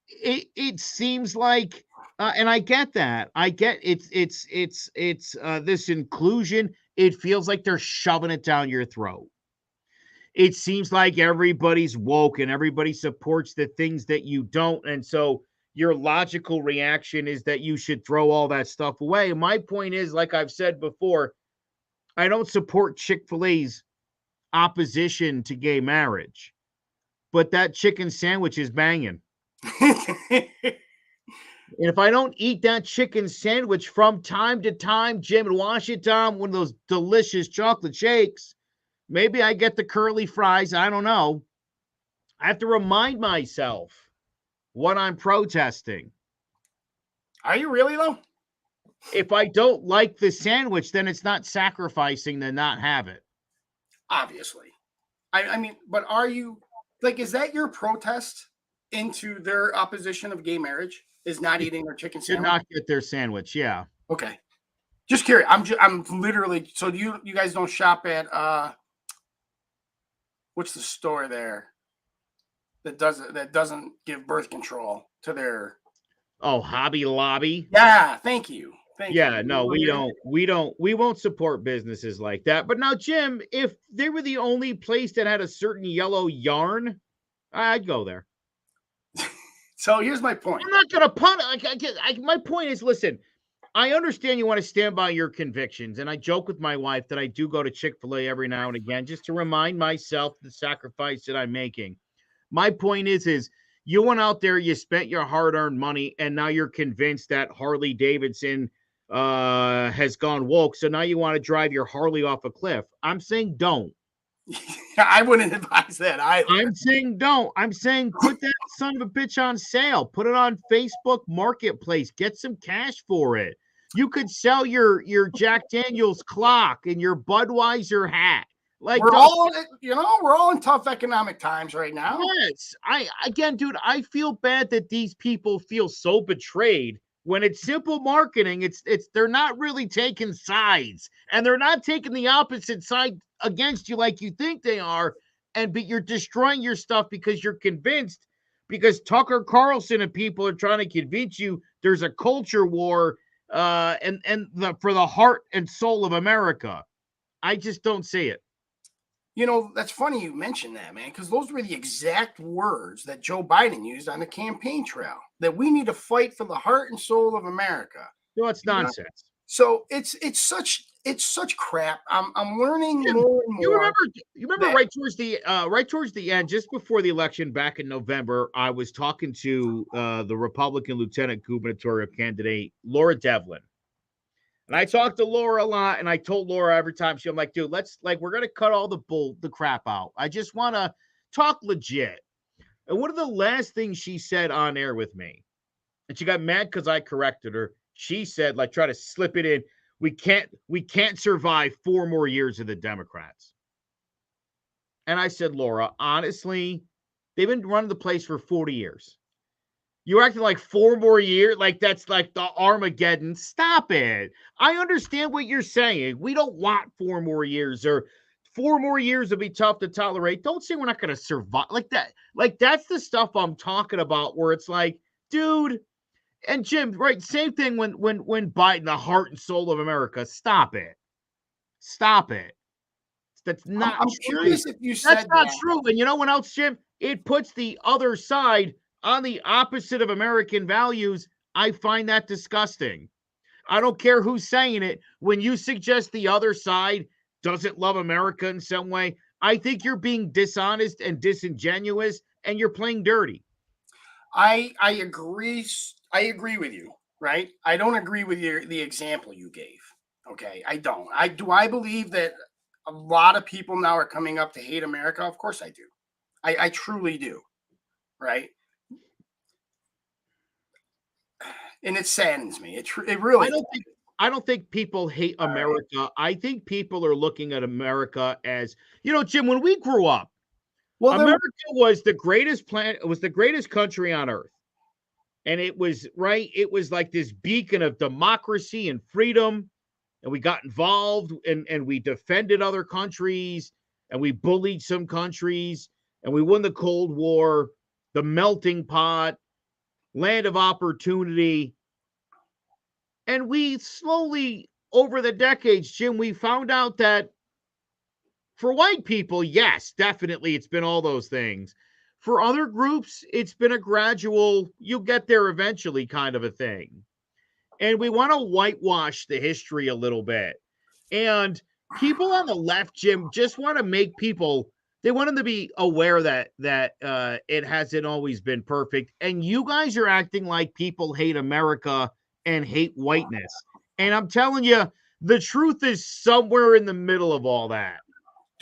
It seems like and I get that. I get it's this inclusion. It feels like they're shoving it down your throat. It seems like everybody's woke and everybody supports the things that you don't, and so your logical reaction is that you should throw all that stuff away. My point is, like I've said before, I don't support Chick-fil-A's opposition to gay marriage, but that chicken sandwich is banging. And if I don't eat that chicken sandwich from time to time, Jim, and wash it down one of those delicious chocolate shakes, maybe I get the curly fries. I don't know. I have to remind myself what I'm protesting. Are you really, though? If I don't like the sandwich, then it's not sacrificing to not have it. Obviously. I mean, but are you, like, is that your protest into their opposition of gay marriage? Is not eating their chicken sandwich? To not get their sandwich, yeah. Okay. Just curious. I'm literally, so you guys don't shop at, what's the store there? That doesn't give birth control to their Hobby Lobby. Yeah, thank you. No, we won't support businesses like that. But now, Jim, if they were the only place that had a certain yellow yarn, I'd go there. So here's my point. I'm not gonna punt. My point is, listen, I understand you want to stand by your convictions, and I joke with my wife that I do go to Chick-fil-A every now and again just to remind myself the sacrifice that I'm making. My point is you went out there, you spent your hard-earned money, and now you're convinced that Harley Davidson has gone woke, so now you want to drive your Harley off a cliff. I'm saying don't. I wouldn't advise that either. I'm saying don't. I'm saying put that son of a bitch on sale. Put it on Facebook Marketplace. Get some cash for it. You could sell your Jack Daniels clock and your Budweiser hat. Like we're all in tough economic times right now. Yes. Dude, I feel bad that these people feel so betrayed When it's simple marketing, it's they're not really taking sides, and they're not taking the opposite side against you like you think they are, but you're destroying your stuff because you're convinced, because Tucker Carlson and people are trying to convince you there's a culture war for the heart and soul of America. I just don't see it. You know, that's funny you mentioned that, man, because those were the exact words that Joe Biden used on the campaign trail, that we need to fight for the heart and soul of America. No, it's nonsense. So it's such crap. I'm learning more and more. You remember right towards the end, just before the election back in November, I was talking to the Republican lieutenant gubernatorial candidate Laura Devlin. And I talked to Laura a lot, and I told Laura every time I'm like, dude, we're going to cut all the crap out. I just want to talk legit. And one of the last things she said on air with me, and she got mad because I corrected her. She said, try to slip it in. We can't survive 4 more years of the Democrats. And I said, Laura, honestly, they've been running the place for 40 years. You're acting like 4 more years, like that's like the Armageddon. Stop it. I understand what you're saying. We don't want 4 more years, or 4 more years would be tough to tolerate. Don't say we're not going to survive like that. Like, that's the stuff I'm talking about, where it's like, dude, and Jim, right? Same thing when Biden, the heart and soul of America. Stop it. Stop it. That's not I'm true. curious if you said that's not that. true. And you know what else, Jim? It puts the other side on the opposite of American values. I find that disgusting. I don't care who's saying it. When you suggest the other side doesn't love America in some way, I think you're being dishonest and disingenuous, and you're playing dirty. I agree. I agree with you, right? I don't agree with the example you gave. Okay, I don't. I believe that a lot of people now are coming up to hate America. Of course I do. I truly do. Right? And it saddens me. It really. I don't think people hate America. Right. I think people are looking at America as, Jim, when we grew up, America was the greatest planet. It was the greatest country on earth. And it was like this beacon of democracy and freedom. And we got involved and we defended other countries, and we bullied some countries, and we won the Cold War, the melting pot, land of opportunity. And we slowly, over the decades, Jim, we found out that for white people, yes, definitely, it's been all those things. For other groups, it's been a gradual, you'll get there eventually kind of a thing. And we want to whitewash the history a little bit. And people on the left, Jim, just want to make people, they want them to be aware that it hasn't always been perfect. And you guys are acting like people hate America and hate whiteness. And I'm telling you, the truth is somewhere in the middle of all that.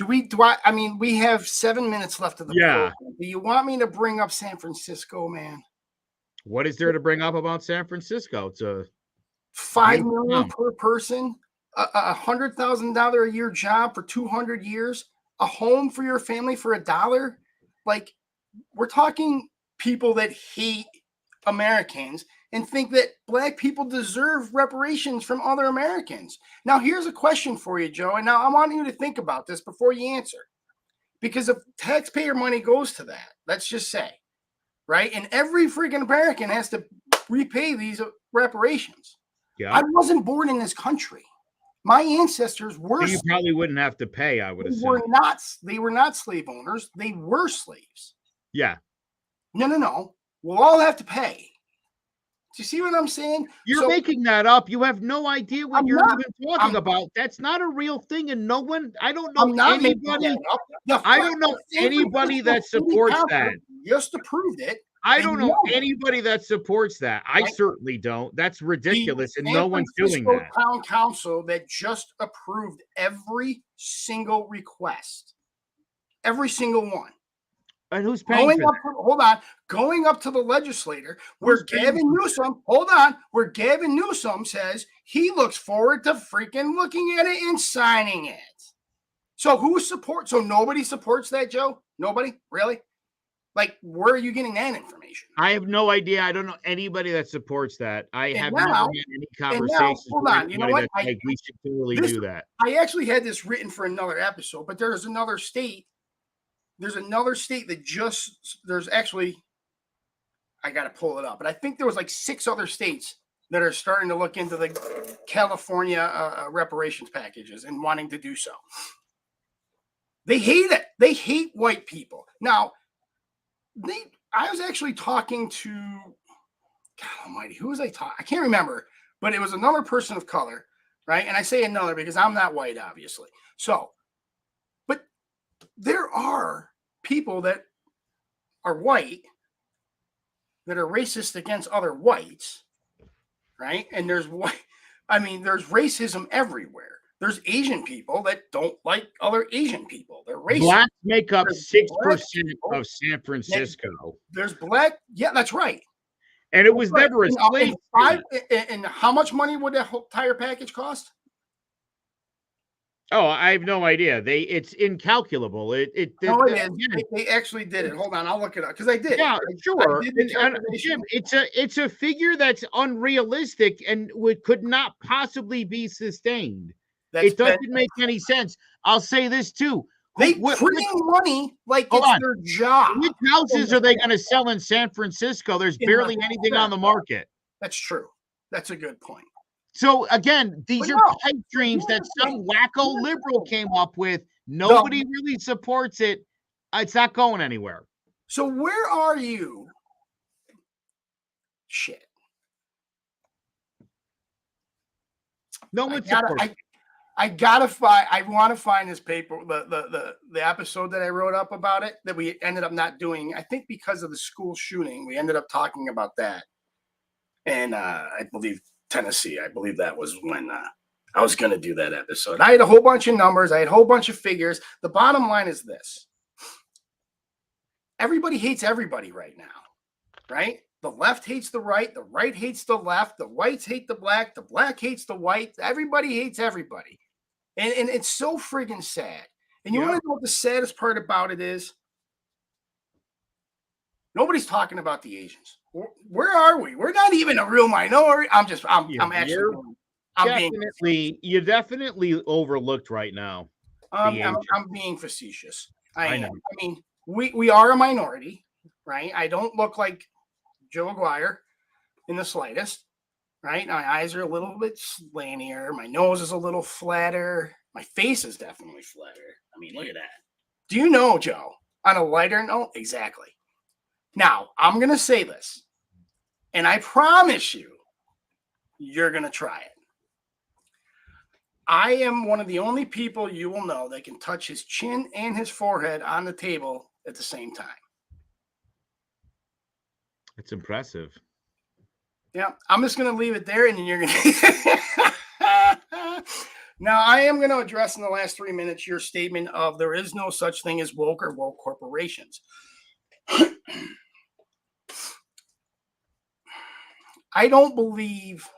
We have 7 minutes left of the program. Do you want me to bring up San Francisco, man? What is there to bring up about San Francisco? It's a $5 million per person, $100,000 a year job for 200 years, a home for your family for $1. Like, we're talking people that hate Americans and think that black people deserve reparations from other Americans. Now, here's a question for you, Joe. And now I want you to think about this before you answer. Because if taxpayer money goes to that, let's just say, right? And every freaking American has to repay these reparations. Yeah. I wasn't born in this country. My ancestors were. So you probably wouldn't have to pay, I would assume. They were not slave owners. They were slaves. Yeah. No. We'll all have to pay. Do you see what I'm saying? You're making that up. You have no idea what you're even talking about. That's not a real thing, and no one. I don't know anybody. I don't know anybody that supports that. Just approved it. I don't know anybody that supports that. I certainly don't. That's ridiculous, and no one's doing that. Town Council that just approved every single request, every single one. And who's paying for that? Going up to the legislator where Gavin Newsom says he looks forward to freaking looking at it and signing it. So who supports? So nobody supports that, Joe? Nobody? Really? Like, where are you getting that information? I have no idea. I don't know anybody that supports that. I And have now- never had any now, conversations hold with on, you know anybody what? that's like, we should totally this- do that. I actually had this written for another episode, but there's another state. There's another state that there's actually, I got to pull it up, but I think there was like 6 other states that are starting to look into the California reparations packages and wanting to do so. They hate it. They hate white people. Now, I was actually talking to, God almighty, who was I talking? I can't remember, but it was another person of color, right? And I say another because I'm not white, obviously. So, but there are people that are white that are racist against other whites, right? And there's racism everywhere. There's Asian people that don't like other Asian people. They're racist. Blacks make up There's 6% black people of San Francisco. There's black. Yeah, that's right. And it was Right. never a slave state. And how much money would that whole entire package cost? Oh, I have no idea. It's incalculable. No, it is. They actually did it. Hold on, I'll look it up because I did. Yeah, sure. I did the And, calculation. Jim, it's a figure that's unrealistic and could not possibly be sustained. It doesn't make any sense. I'll say this too. They printing money like Hold it's on. their job. Which houses are they going to sell in San Francisco? There's barely anything on the market. That's true. That's a good point. So again, these But are no, pipe dreams that here's the some thing. wacko liberal came up with. Nobody really supports it. It's not going anywhere. So where are you? Shit. No one supports it. I gotta find. I want to find this paper, the episode that I wrote up about it that we ended up not doing. I think because of the school shooting, we ended up talking about that. And I believe Tennessee. I believe that was when I was going to do that episode. I had a whole bunch of numbers. I had a whole bunch of figures. The bottom line is this: everybody hates everybody right now, right? The left hates the right hates the left, the whites hate the black hates the white. Everybody hates everybody. And it's so friggin' sad. And you want to know what the saddest part about it is? Nobody's talking about the Asians. Where are we? We're not even a real minority. I'm You're definitely overlooked right now. I'm being facetious. I know. am. I mean, we are a minority, right? I don't look like Joe Aguirre in the slightest, right? My eyes are a little bit slantier. My nose is a little flatter. My face is definitely flatter. I mean, look at that. Do you know, Joe, on a lighter note? Exactly. Now, I'm going to say this, and I promise you're going to try it. I am one of the only people you will know that can touch his chin and his forehead on the table at the same time. It's impressive. Yeah, I'm just going to leave it there, and then you're going to. Now, I am going to address in the last 3 minutes your statement of there is no such thing as woke or woke corporations. I don't believe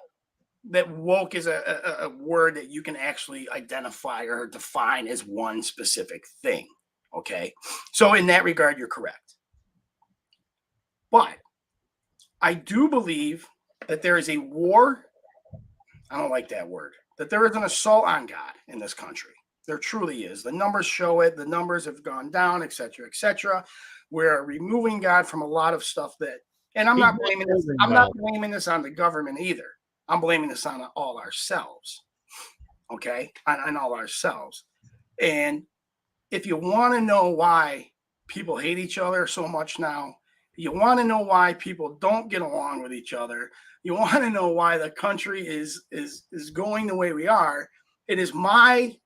that woke is a word that you can actually identify or define as one specific thing. Okay, so in that regard, you're correct. But I do believe that there is a war. I don't like that word. That there is an assault on God in this country. There truly is. The numbers show it. The numbers have gone down, et cetera, et cetera. We're removing God from a lot of stuff that, and I'm not blaming this. I'm not blaming this on the government either. I'm blaming this on all ourselves. Okay, on all ourselves. And if you want to know why people hate each other so much now, you want to know why people don't get along with each other, you want to know why the country is going the way we are, it is my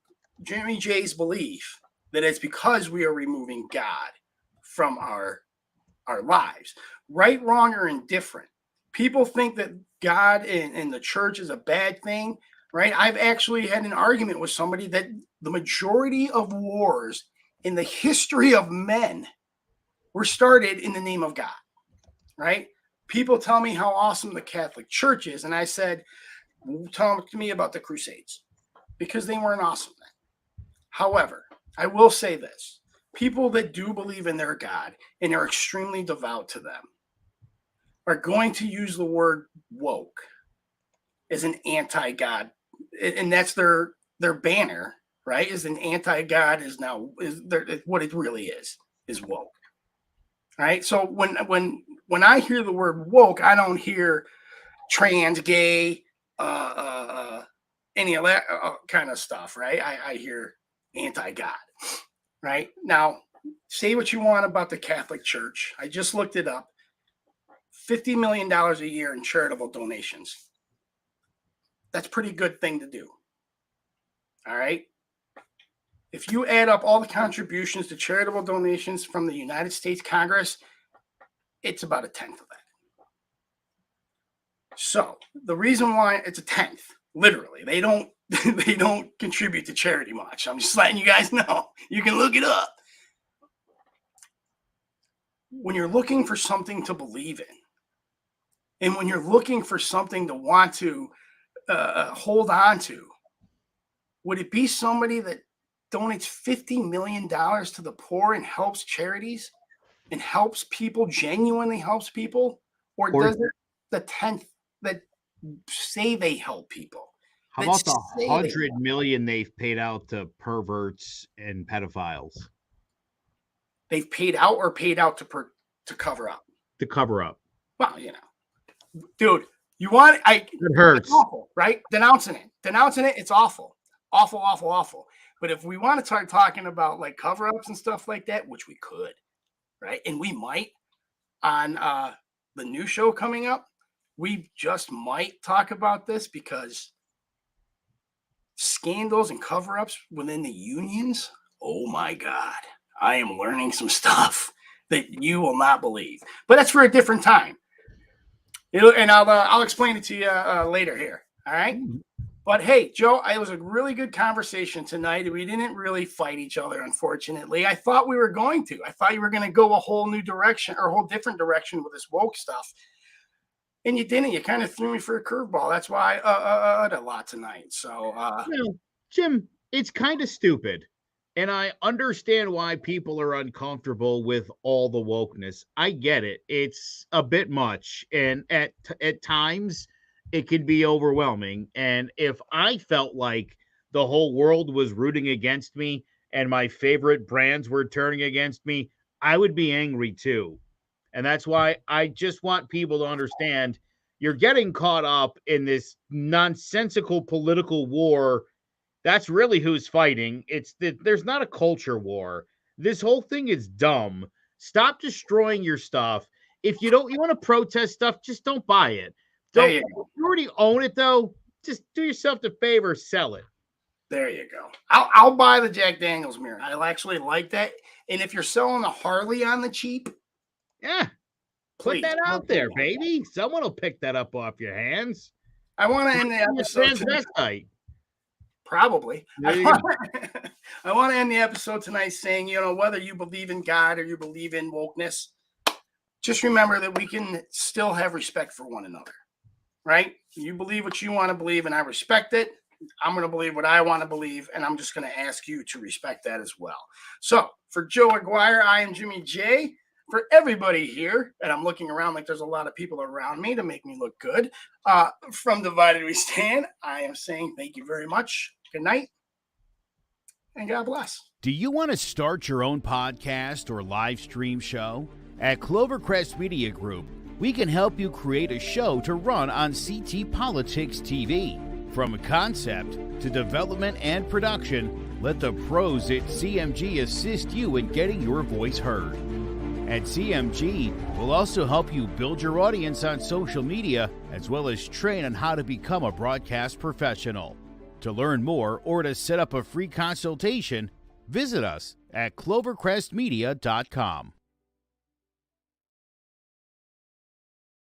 Jimmy J's belief that it's because we are removing God from our lives. Right, wrong, or indifferent. People think that God and the church is a bad thing, right? I've actually had an argument with somebody that the majority of wars in the history of men were started in the name of God, right? People tell me how awesome the Catholic Church is. And I said, tell me about the Crusades, because they weren't awesome then. However, I will say this. people that do believe in their God and are extremely devout to them are going to use the word woke as an anti-God, and that's their banner, right? Is an anti-God what it really is woke, right? So when I hear the word woke, I don't hear trans, gay, any of that kind of stuff, right? I hear anti-God, right? Now, say what you want about the Catholic Church. I just looked it up. $50 million a year in charitable donations. That's a pretty good thing to do. All right. If you add up all the contributions to charitable donations from the United States Congress, it's about a tenth of that. So the reason why it's a tenth, literally, they don't contribute to charity much. I'm just letting you guys know. You can look it up. When you're looking for something to believe in, and when you're looking for something to want to hold on to, would it be somebody that donates $50 million to the poor and helps charities and helps people, genuinely helps people? Or does it the tenth that say they help people? How about the 100 million they've paid out to perverts and pedophiles? They've paid out or paid out to cover up? To cover up. Well, dude, it hurts. It's awful, right? Denouncing it, it's awful. Awful, awful, awful. But if we want to start talking about like cover-ups and stuff like that, which we could, right? And we might on the new show coming up, we just might talk about this because scandals and cover-ups within the unions, oh my God, I am learning some stuff that you will not believe. But that's for a different time. And I'll explain it to you later here. All right. But hey, Joe, it was a really good conversation tonight. We didn't really fight each other, unfortunately. I thought we were going to. I thought you were going to go a whole new direction or a whole different direction with this woke stuff. And you didn't. You kind of threw me for a curveball. That's why I had a lot tonight. So, Jim, it's kind of stupid. And I understand why people are uncomfortable with all the wokeness. I get it. It's a bit much. And at times, it can be overwhelming. And if I felt like the whole world was rooting against me and my favorite brands were turning against me, I would be angry too. And that's why I just want people to understand you're getting caught up in this nonsensical political war. That's really who's fighting. There's not a culture war. This whole thing is dumb. Stop destroying your stuff. If you want to protest stuff, just don't buy it. If you already own it, though, just do yourself the favor, sell it. There you go. I'll buy the Jack Daniels mirror. I actually like that. And if you're selling a Harley on the cheap, yeah, put that out there, baby. Someone will pick that up off your hands. I want to end the episode. Probably. I want to end the episode tonight saying, whether you believe in God or you believe in wokeness, just remember that we can still have respect for one another, right? You believe what you want to believe, and I respect it. I'm going to believe what I want to believe, and I'm just going to ask you to respect that as well. So for Joe Aguirre, I am Jimmy J. For everybody here, and I'm looking around like there's a lot of people around me to make me look good, from Divided We Stand, I am saying thank you very much. Good night, and God bless. Do you want to start your own podcast or live stream show? At Clovercrest Media Group, we can help you create a show to run on CT Politics TV. From concept to development and production, let the pros at CMG assist you in getting your voice heard. At CMG, we'll also help you build your audience on social media, as well as train on how to become a broadcast professional. To learn more or to set up a free consultation, visit us at clovercrestmedia.com.